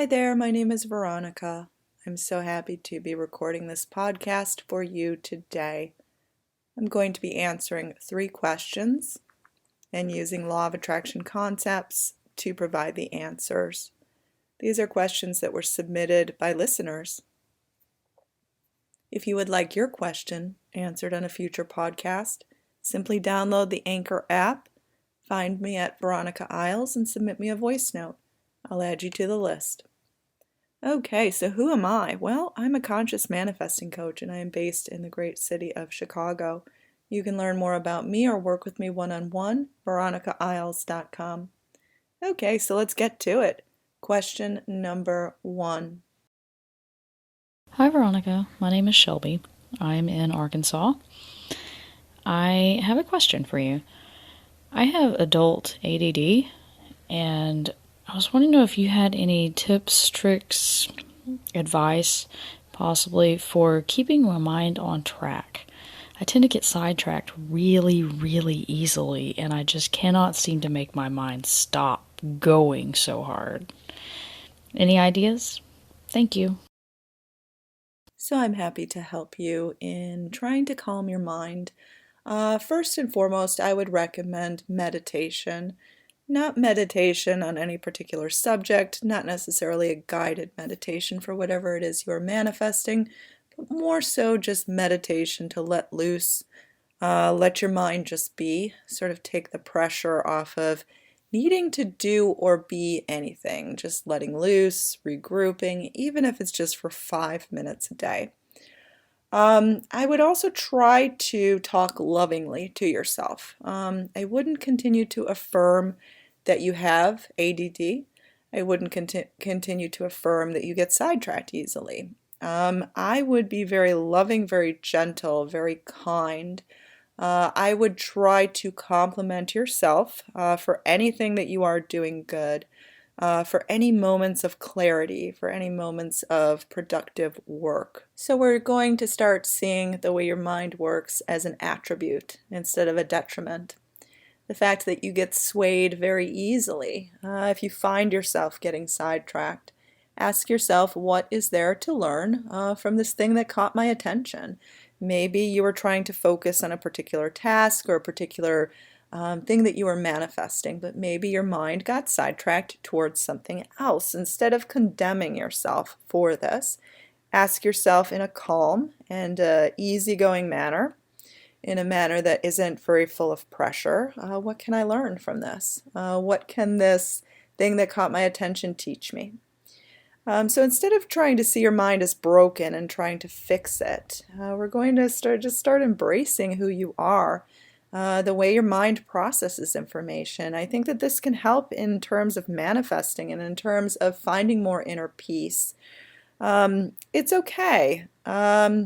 Hi there, my name is Veronica. I'm so happy to be recording this podcast for you today. I'm going to be answering 3 questions and using law of attraction concepts to provide the answers. These are questions that were submitted by listeners. If you would like your question answered on a future podcast, simply download the Anchor app, find me at Veronica Isles, and submit me a voice note. I'll add you to the list. Okay, so who am I? Well, I'm a conscious manifesting coach and I am based in the great city of Chicago. You can learn more about me or work with me one-on-one, veronicaisles.com. Okay, so let's get to it. Question number 1. Hi Veronica, my name is Shelby. I'm in Arkansas. I have a question for you. I have adult ADD and I was wanting to know if you had any tips, tricks, advice, possibly for keeping my mind on track. I tend to get sidetracked really, really easily, and I just cannot seem to make my mind stop going so hard. Any ideas? Thank you. So I'm happy to help you in trying to calm your mind. First and foremost, I would recommend meditation. Not meditation on any particular subject, not necessarily a guided meditation for whatever it is you are manifesting, but more so just meditation to let loose, let your mind just be, sort of take the pressure off of needing to do or be anything, just letting loose, regrouping, even if it's just for 5 minutes a day. I would also try to talk lovingly to yourself. I wouldn't continue to affirm that you have ADD. I wouldn't continue to affirm that you get sidetracked easily. I would be very loving, very gentle, very kind. I would try to compliment yourself for anything that you are doing good, for any moments of clarity, for any moments of productive work. So we're going to start seeing the way your mind works as an attribute instead of a detriment. The fact that you get swayed very easily. If you find yourself getting sidetracked, ask yourself, what is there to learn from this thing that caught my attention? Maybe you were trying to focus on a particular task or a particular thing that you were manifesting, but maybe your mind got sidetracked towards something else. Instead of condemning yourself for this, ask yourself in a calm and easygoing manner, in a manner that isn't very full of pressure, what can I learn from this? What can this thing that caught my attention teach me? So instead of trying to see your mind as broken and trying to fix it, we're going to start embracing who you are, the way your mind processes information. I think that this can help in terms of manifesting and in terms of finding more inner peace. It's okay. ADD,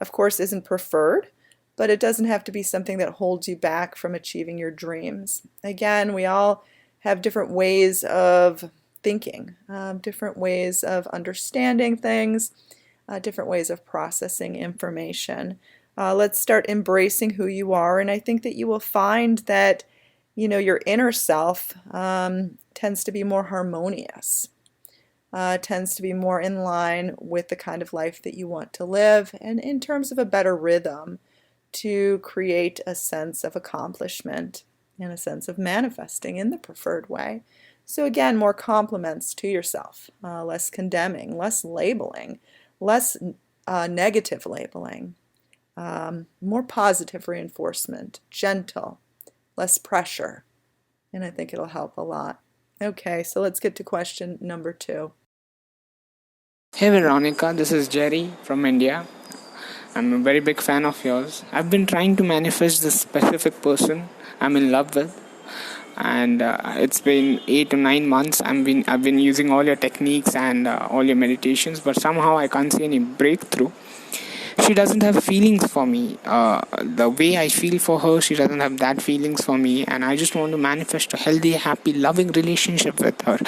of course, isn't preferred, but it doesn't have to be something that holds you back from achieving your dreams. Again, we all have different ways of thinking, different ways of understanding things, different ways of processing information. Let's start embracing who you are, and I think that you will find that, your inner self tends to be more harmonious. Tends to be more in line with the kind of life that you want to live, and in terms of a better rhythm to create a sense of accomplishment and a sense of manifesting in the preferred way. So again, more compliments to yourself, less condemning, less labeling, less negative labeling, more positive reinforcement, gentle, less pressure, and I think it'll help a lot. Okay, so let's get to question number 2. Hey Veronica, this is Jerry from India. I'm a very big fan of yours. I've been trying to manifest this specific person I'm in love with, and it's been 8 to 9 months. I've been using all your techniques and all your meditations, but somehow I can't see any breakthrough. She doesn't have feelings for me. The way I feel for her, she doesn't have that feelings for me, and I just want to manifest a healthy, happy, loving relationship with her.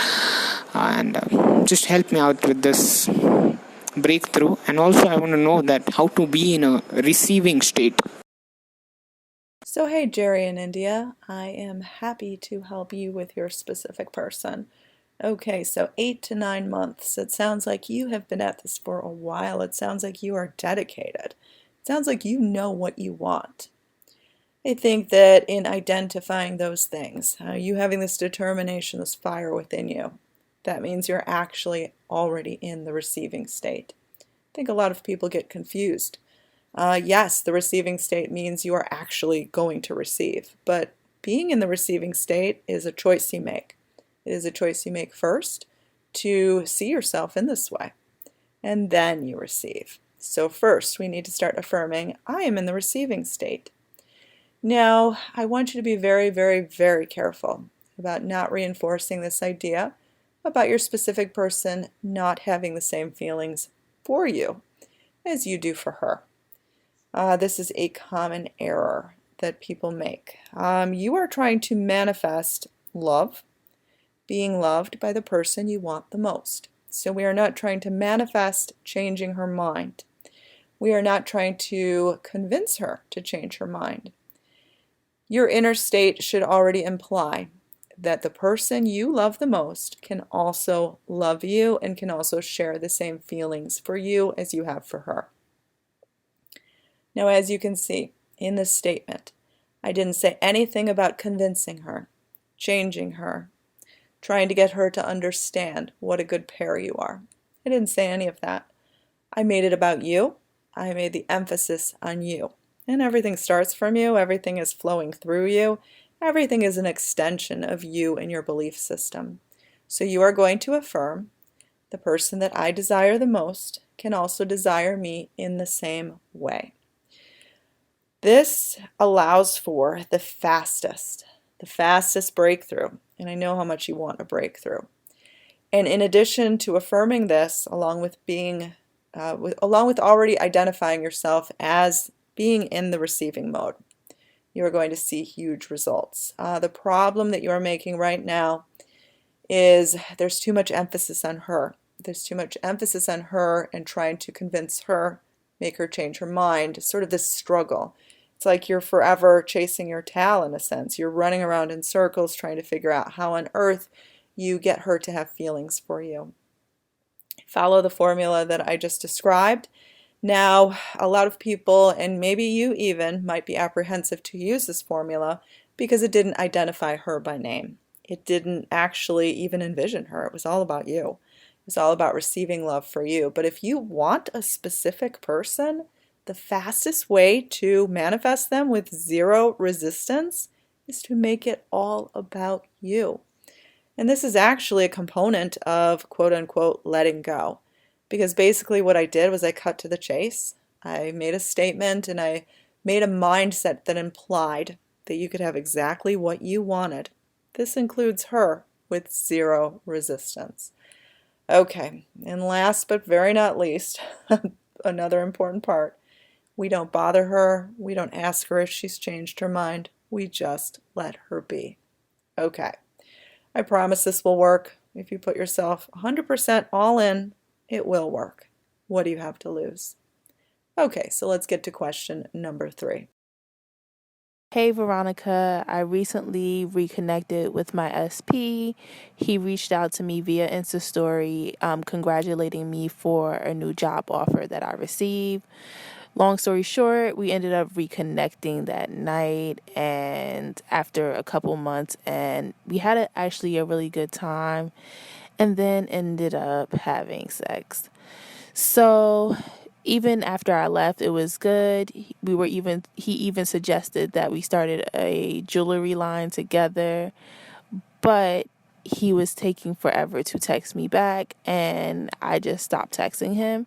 And just help me out with this breakthrough. And also I want to know that how to be in a receiving state. So hey, Jerry in India, I am happy to help you with your specific person. Okay, so 8 to 9 months. It sounds like you have been at this for a while. It sounds like you are dedicated. It sounds like you know what you want. I think that in identifying those things, you having this determination, this fire within you, that means you're actually already in the receiving state. I think a lot of people get confused. Yes, the receiving state means you are actually going to receive, but being in the receiving state is a choice you make. It is a choice you make first to see yourself in this way, and then you receive. So first, we need to start affirming, I am in the receiving state. Now, I want you to be very, very, very careful about not reinforcing this idea about your specific person not having the same feelings for you as you do for her. This is a common error that people make. You are trying to manifest love, being loved by the person you want the most. So we are not trying to manifest changing her mind. We are not trying to convince her to change her mind. Your inner state should already imply that the person you love the most can also love you and can also share the same feelings for you as you have for her. Now, as you can see in this statement, I didn't say anything about convincing her, changing her, trying to get her to understand what a good pair you are. I didn't say any of that. I made it about you. I made the emphasis on you. And everything starts from you. Everything is flowing through you. Everything is an extension of you and your belief system. So you are going to affirm, the person that I desire the most can also desire me in the same way. This allows for the fastest breakthrough. And I know how much you want a breakthrough. And in addition to affirming this, along with already identifying yourself as being in the receiving mode, you are going to see huge results. The problem that you are making right now is there's too much emphasis on her. There's too much emphasis on her and trying to convince her, make her change her mind, sort of this struggle. It's like you're forever chasing your tail in a sense. You're running around in circles trying to figure out how on earth you get her to have feelings for you. Follow the formula that I just described. Now, a lot of people, and maybe you even, might be apprehensive to use this formula because it didn't identify her by name. It didn't actually even envision her. It was all about you. It was all about receiving love for you. But if you want a specific person, the fastest way to manifest them with zero resistance is to make it all about you. And this is actually a component of quote unquote letting go. Because basically what I did was I cut to the chase. I made a statement and I made a mindset that implied that you could have exactly what you wanted. This includes her with zero resistance. Okay, and last but very not least, another important part. We don't bother her. We don't ask her if she's changed her mind. We just let her be. Okay, I promise this will work. If you put yourself 100% all in, it will work. What do you have to lose? Okay, so let's get to question number 3. Hey Veronica, I recently reconnected with my SP. He reached out to me via Insta story, congratulating me for a new job offer that I received. Long story short, we ended up reconnecting that night and after a couple months, and we had actually a really good time and then ended up having sex. So even after I left, it was good. He even suggested that we started a jewelry line together, but he was taking forever to text me back and I just stopped texting him.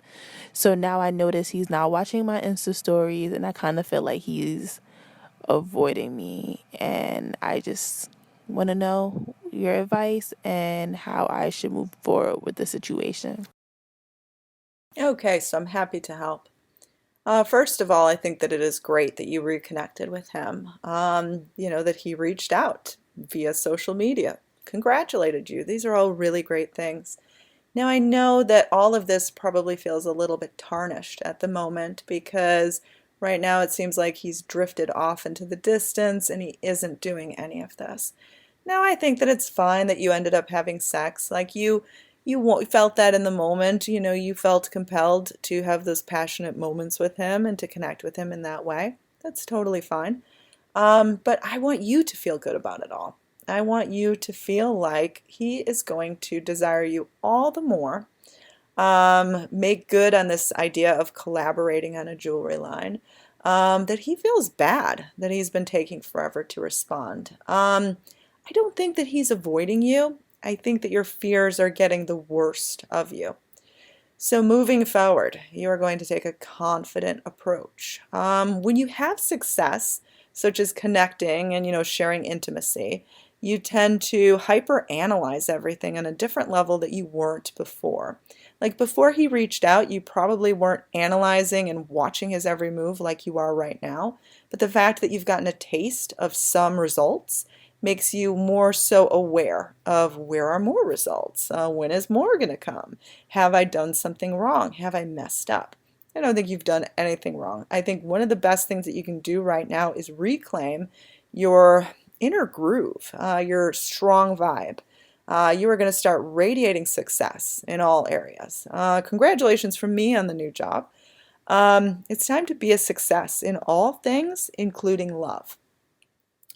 So now I notice he's not watching my Insta stories and I kind of feel like he's avoiding me, and I just want to know your advice and how I should move forward with the situation. Okay, so I'm happy to help. First of all, I think that it is great that you reconnected with him. That he reached out via social media, congratulated you. These are all really great things. Now, I know that all of this probably feels a little bit tarnished at the moment because right now it seems like he's drifted off into the distance and he isn't doing any of this. Now, I think that it's fine that you ended up having sex. Like you felt that in the moment, you felt compelled to have those passionate moments with him and to connect with him in that way. That's totally fine. But I want you to feel good about it all. I want you to feel like he is going to desire you all the more. Make good on this idea of collaborating on a jewelry line. That he feels bad that he's been taking forever to respond. I don't think that he's avoiding you. I think that your fears are getting the worst of you. So moving forward, you are going to take a confident approach. When you have success, such as connecting and sharing intimacy, you tend to hyper analyze everything on a different level that you weren't before. Like before he reached out, you probably weren't analyzing and watching his every move like you are right now. But the fact that you've gotten a taste of some results makes you more so aware of where are more results. When is more going to come? Have I done something wrong? Have I messed up? I don't think you've done anything wrong. I think one of the best things that you can do right now is reclaim your inner groove, your strong vibe. You are going to start radiating success in all areas. Congratulations from me on the new job. It's time to be a success in all things, including love.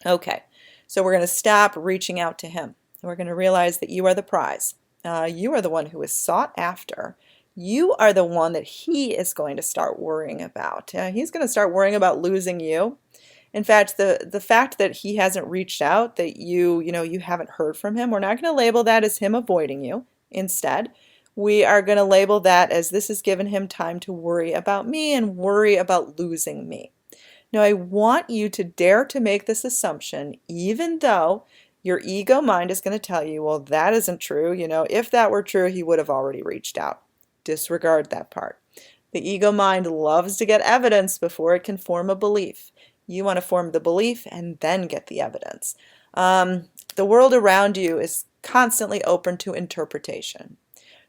Okay, so we're going to stop reaching out to him. We're going to realize that you are the prize. You are the one who is sought after. You are the one that he is going to start worrying about. He's going to start worrying about losing you. In fact, the fact that he hasn't reached out, that you haven't heard from him, we're not going to label that as him avoiding you. Instead, we are going to label that as this has given him time to worry about me and worry about losing me. Now, I want you to dare to make this assumption, even though your ego mind is going to tell you, well, that isn't true. If that were true, he would have already reached out. Disregard that part. The ego mind loves to get evidence before it can form a belief. You want to form the belief and then get the evidence. The world around you is constantly open to interpretation.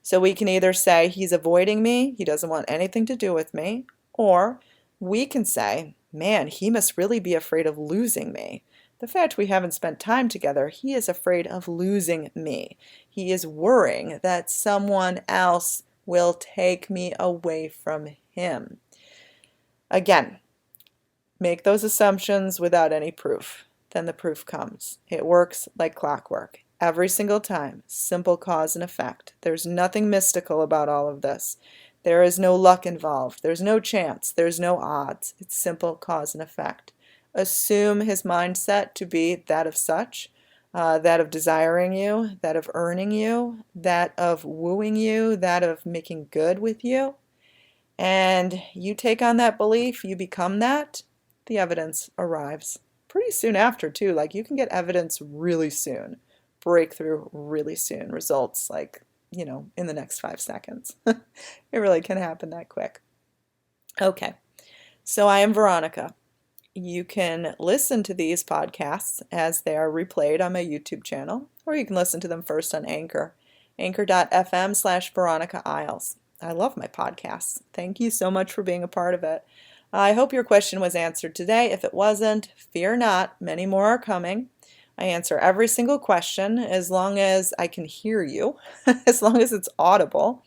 So we can either say he's avoiding me, he doesn't want anything to do with me, or we can say, man, he must really be afraid of losing me. The fact we haven't spent time together, he is afraid of losing me. He is worrying that someone else will take me away from him. Again, make those assumptions without any proof. Then the proof comes. It works like clockwork. Every single time. Simple cause and effect. There's nothing mystical about all of this. There is no luck involved. There's no chance. There's no odds. It's simple cause and effect. Assume his mindset to be that of such, that of desiring you, that of earning you, that of wooing you, that of making good with you. And you take on that belief, you become that, the evidence arrives pretty soon after too. Like you can get evidence really soon, breakthrough really soon, results like, in the next 5 seconds. It really can happen that quick. Okay, so I am Veronica. You can listen to these podcasts as they are replayed on my YouTube channel, or you can listen to them first on Anchor, anchor.fm/Veronica Isles. I love my podcasts. Thank you so much for being a part of it. I hope your question was answered today. If it wasn't, fear not, many more are coming. I answer every single question as long as I can hear you, as long as it's audible.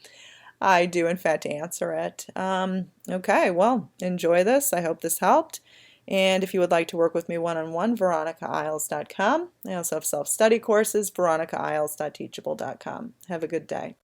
I do, in fact, answer it. Okay, well, enjoy this. I hope this helped. And if you would like to work with me one-on-one, veronicaisles.com. I also have self-study courses, veronicaisles.teachable.com. Have a good day.